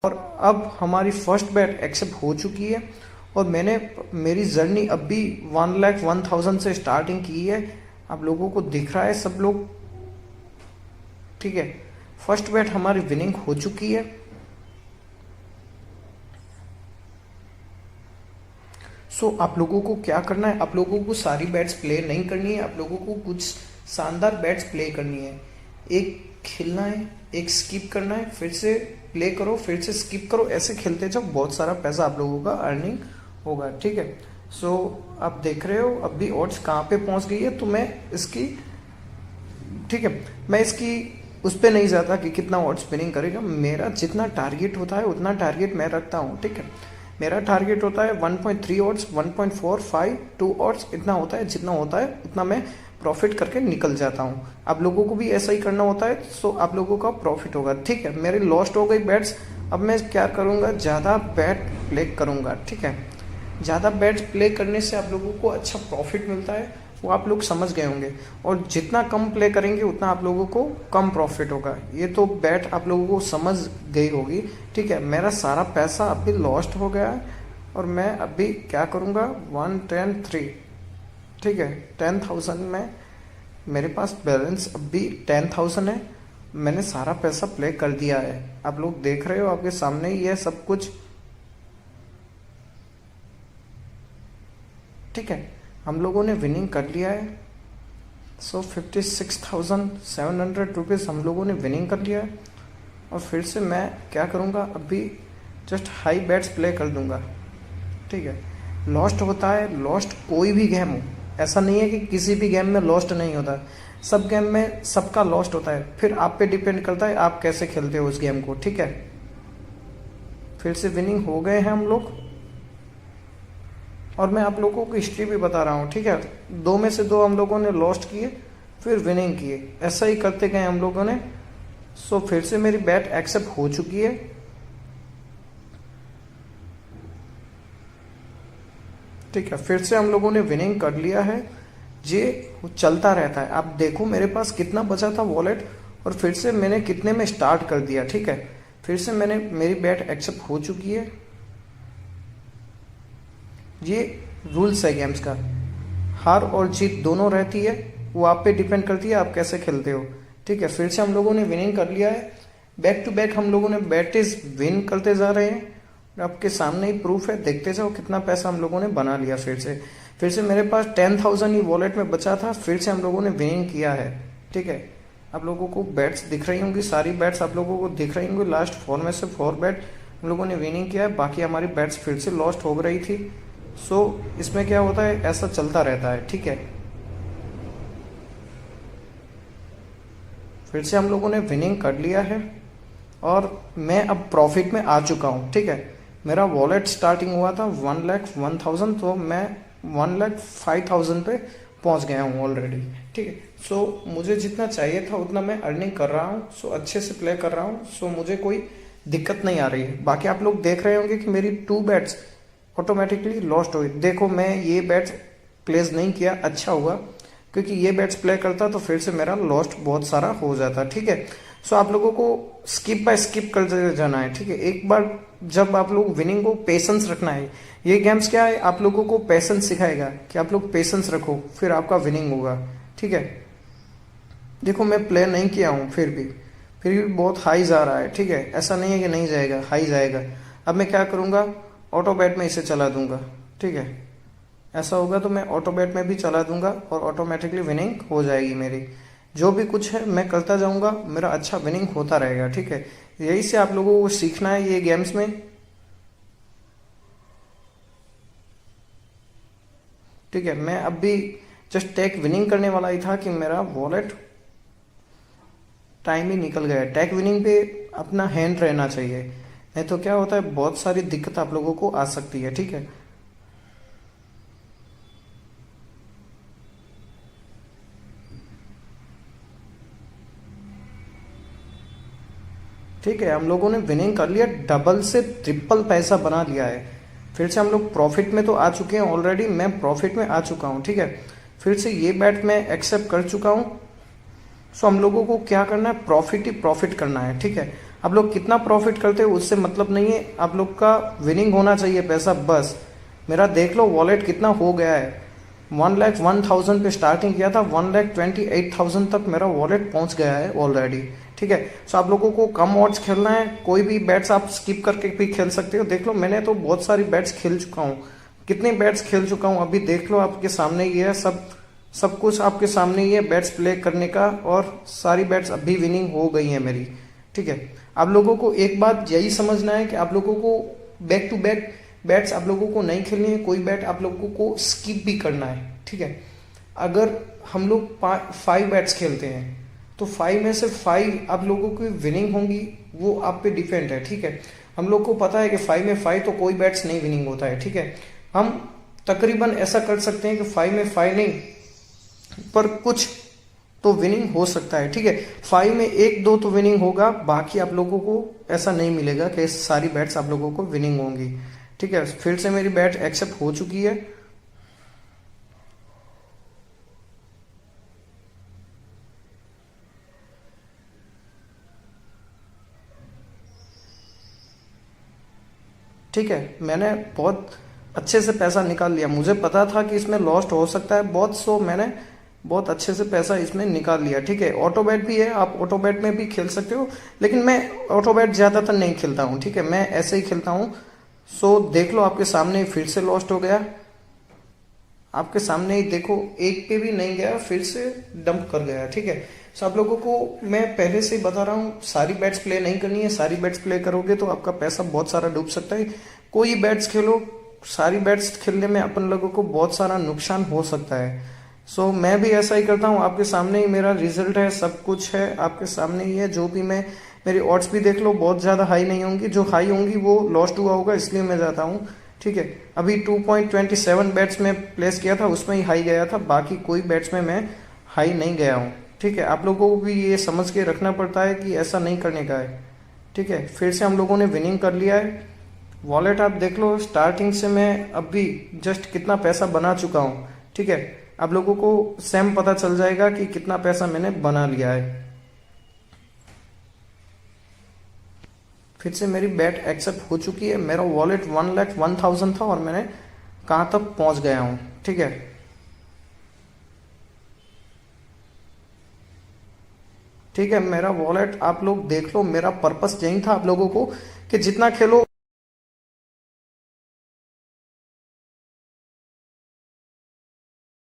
और अब हमारी फर्स्ट बैट एक्सेप्ट हो चुकी है और मैंने मेरी जर्नी अब भी 1,01,000 से स्टार्टिंग की है। आप लोगों को दिख रहा है सब लोग, ठीक है। फर्स्ट बैट हमारी विनिंग हो चुकी है। आप लोगों को क्या करना है, आप लोगों को सारी बैट्स प्ले नहीं करनी है, आप लोगों को कुछ शानदार बैट्स प्ले करनी है। एक खेलना है, एक स्किप करना है, फिर से प्ले करो, फिर से स्किप करो, ऐसे खेलते जाओ, बहुत सारा पैसा आप लोगों का अर्निंग होगा, ठीक है। आप देख रहे हो अब भी ऑड्स कहाँ पे पहुंच गई है, तो मैं इसकी, ठीक है, मैं इसकी उस पर नहीं जाता कि कितना ऑड्स विनिंग करेगा। मेरा जितना टारगेट होता है उतना टारगेट मैं रखता हूँ, ठीक है। मेरा टारगेट होता है 1.3 ऑड्स, 1.45, 2 ऑड्स, इतना होता है। जितना होता है उतना मैं प्रॉफिट करके निकल जाता हूँ। आप लोगों को भी ऐसा ही करना होता है, आप लोगों का प्रॉफिट होगा, ठीक है। मेरी लॉस्ट हो गई बैट्स, अब मैं क्या करूँगा, ज़्यादा बैट प्ले करूँगा, ठीक है। ज़्यादा बैट्स प्ले करने से आप लोगों को अच्छा प्रॉफिट मिलता है, वो आप लोग समझ गए होंगे। और जितना कम प्ले करेंगे उतना आप लोगों को कम प्रॉफिट होगा, ये तो बैट आप लोगों को समझ गई होगी, ठीक है। मेरा सारा पैसा अभी लॉस्ट हो गया है और मैं अभी क्या करूँगा, 110,3, ठीक है, 10,000 में मेरे पास बैलेंस अभी 10,000 है। मैंने सारा पैसा प्ले कर दिया है, आप लोग देख रहे हो, आपके सामने ही है सब कुछ, ठीक है। हम लोगों ने विनिंग कर लिया है। 56,700 रुपीज़ हम लोगों ने विनिंग कर लिया है। और फिर से मैं क्या करूँगा, अभी जस्ट हाई बैट्स प्ले कर दूंगा, ठीक है। लॉस्ट होता है, लॉस्ट कोई भी गेम हो, ऐसा नहीं है कि किसी भी गेम में लॉस्ट नहीं होता, सब गेम में सबका लॉस्ट होता है। फिर आप पे डिपेंड करता है आप कैसे खेलते हो उस गेम को, ठीक है। फिर से विनिंग हो गए हैं हम लोग और मैं आप लोगों को हिस्ट्री भी बता रहा हूँ, ठीक है। 2 में से 2 हम लोगों ने लॉस्ट किए, फिर विनिंग किए, ऐसा ही करते गए हम लोगों ने। फिर से मेरी बैट एक्सेप्ट हो चुकी है, ठीक है। फिर से हम लोगों ने विनिंग कर लिया है। ये चलता रहता है। आप देखो मेरे पास कितना बचा था वॉलेट और फिर से मैंने कितने में स्टार्ट कर दिया, ठीक है। फिर से मेरी बैट एक्सेप्ट हो चुकी है। ये रूल्स है गेम्स का, हार और जीत दोनों रहती है, वो आप पे डिपेंड करती है आप कैसे खेलते हो, ठीक है। फिर से हम लोगों ने विनिंग कर लिया है। बैक टू बैक हम लोगों ने बैटेज विन करते जा रहे हैं, आपके सामने ही प्रूफ है, देखते जाओ कितना पैसा हम लोगों ने बना लिया। फिर से मेरे पास 10,000 ही वॉलेट में बचा था, फिर से हम लोगों ने विनिंग किया है, ठीक है। आप लोगों को बैट्स दिख रही होंगी, सारी बैट्स आप लोगों को दिख रही होंगी। लास्ट 4 में से 4 बैट हम लोगों ने विनिंग किया है, बाकी हमारी बैट्स फिर से लॉस्ट हो रही थी। इसमें क्या होता है, ऐसा चलता रहता है, ठीक है। फिर से हम लोगों ने विनिंग कर लिया है और मैं अब प्रॉफिट में आ चुका हूँ, ठीक है। मेरा वॉलेट स्टार्टिंग हुआ था 1,01,000, तो मैं 1,05,000 पे पहुंच गया हूँ ऑलरेडी, ठीक है। मुझे जितना चाहिए था उतना मैं अर्निंग कर रहा हूँ, अच्छे से प्ले कर रहा हूँ, मुझे कोई दिक्कत नहीं आ रही है। बाकी आप लोग देख रहे होंगे कि मेरी 2 बैट्स ऑटोमेटिकली लॉस्ट हो गई। देखो मैं ये बैट्स प्लेस नहीं किया, अच्छा हुआ, क्योंकि ये बैट्स प्ले करता तो फिर से मेरा लॉस्ट बहुत सारा हो जाता, ठीक है। आप लोगों को स्किप बाय स्किप करते जाना है, ठीक है। एक बार जब आप लोग विनिंग को पेशेंस रखना है, ये गेम्स क्या है, आप लोगों को पेशेंस सिखाएगा कि आप लोग पेशेंस रखो, फिर आपका विनिंग होगा, ठीक है। देखो मैं प्ले नहीं किया हूँ, फिर भी बहुत हाई जा रहा है, ठीक है। ऐसा नहीं है कि नहीं जाएगा, हाई जाएगा। अब मैं क्या करूँगा, ऑटो बैट में इसे चला दूंगा, ठीक है। ऐसा होगा तो मैं ऑटो बैट में भी चला दूंगा और ऑटोमेटिकली विनिंग हो जाएगी मेरी। जो भी कुछ है मैं करता जाऊंगा, मेरा अच्छा विनिंग होता रहेगा, ठीक है। यही से आप लोगों को सीखना है ये गेम्स में, ठीक है। मैं अब भी जस्ट टैग विनिंग करने वाला ही था कि मेरा वॉलेट टाइम ही निकल गया। टैग विनिंग पे अपना हैंड रहना चाहिए, नहीं तो क्या होता है, बहुत सारी दिक्कत आप लोगों को आ सकती है, ठीक है। ठीक है, हम लोगों ने विनिंग कर लिया, डबल से ट्रिपल पैसा बना लिया है। फिर से हम लोग प्रॉफिट में तो आ चुके हैं ऑलरेडी, मैं प्रॉफिट में आ चुका हूँ, ठीक है। फिर से ये बैट मैं एक्सेप्ट कर चुका हूँ। हम लोगों को क्या करना है, प्रॉफिट ही प्रॉफिट करना है, ठीक है। आप लोग कितना प्रॉफिट करते हो उससे मतलब नहीं है, आप लोग का विनिंग होना चाहिए पैसा बस। मेरा देख लो वॉलेट कितना हो गया है। 1,01,000 पे स्टार्टिंग किया था, 1,28,000 तक मेरा वॉलेट पहुंच गया है ऑलरेडी। ठीक है, सो आप लोगों को कम ऑड्स खेलना है, कोई भी बैट्स आप स्किप करके भी खेल सकते हो। देख लो मैंने तो बहुत सारी बैट्स खेल चुका हूँ, कितने बैट्स खेल चुका हूँ अभी देख लो, आपके सामने ही है, सब कुछ आपके सामने ही है बैट्स प्ले करने का, और सारी बैट्स अभी विनिंग हो गई है मेरी। ठीक है, आप लोगों को एक बात यही समझना है कि आप लोगों को बैक टू बैक बैट्स आप लोगों को नहीं खेलनी है, कोई बैट आप लोगों को स्किप भी करना है। ठीक है, अगर हम लोग 5 बैट्स खेलते हैं तो 5 में से 5 आप लोगों की विनिंग होंगी, वो आप पे डिपेंड है। ठीक है, हम लोग को पता है कि 5 में 5 तो कोई बैट्स नहीं विनिंग होता है। ठीक है, हम तकरीबन ऐसा कर सकते हैं कि 5 में 5 नहीं, पर कुछ तो विनिंग हो सकता है। ठीक है, 5 में 1-2 तो विनिंग होगा, बाकी आप लोगों को ऐसा नहीं मिलेगा कि सारी बैट्स आप लोगों को विनिंग होंगी। ठीक है, फिर से मेरी बैट एक्सेप्ट हो चुकी है। ठीक है, मैंने बहुत अच्छे से पैसा निकाल लिया, मुझे पता था कि इसमें लॉस्ट हो सकता है बहुत, सो मैंने बहुत अच्छे से पैसा इसमें निकाल लिया। ठीक है, ऑटो बैट भी है, आप ऑटो बैट में भी खेल सकते हो, लेकिन मैं ऑटो बैट ज़्यादातर नहीं खेलता हूँ। ठीक है, मैं ऐसे ही खेलता हूँ। सो देख लो आपके सामने फिर से लॉस्ट हो गया, आपके सामने ही देखो, एक पे भी नहीं गया, फिर से डंप कर गया। ठीक है, सो आप लोगों को मैं पहले से ही बता रहा हूँ, सारी बैट्स प्ले नहीं करनी है, सारी बैट्स प्ले करोगे तो आपका पैसा बहुत सारा डूब सकता है। कोई बैट्स खेलो, सारी बैट्स खेलने में अपन लोगों को बहुत सारा नुकसान हो सकता है। सो मैं भी ऐसा ही करता हूँ, आपके सामने ही मेरा रिजल्ट है, सब कुछ है आपके सामने ही है। जो भी मैं, मेरी ऑड्स भी देख लो, बहुत ज़्यादा हाई नहीं होंगी, जो हाई होंगी वो लॉस्ट हुआ होगा, इसलिए मैं जाता हूँ। ठीक है, अभी 2.27 बैट्स में प्लेस किया था, उसमें ही हाई गया था, बाकी कोई बैट्स में मैं हाई नहीं गया हूँ। ठीक है, आप लोगों को भी ये समझ के रखना पड़ता है कि ऐसा नहीं करने का है। ठीक है, फिर से हम लोगों ने विनिंग कर लिया है। वॉलेट आप देख लो, स्टार्टिंग से मैं अभी जस्ट कितना पैसा बना चुका हूँ। ठीक है, आप लोगों को सेम पता चल जाएगा कि कितना पैसा मैंने बना लिया है। फिर से मेरी बैट एक्सेप्ट हो चुकी है, मेरा वॉलेट 1,01,000 था और मैंने कहाँ तक पहुंच गया हूँ। ठीक है, ठीक है, मेरा वॉलेट आप लोग देख लो, मेरा पर्पस यही था आप लोगों को कि जितना खेलो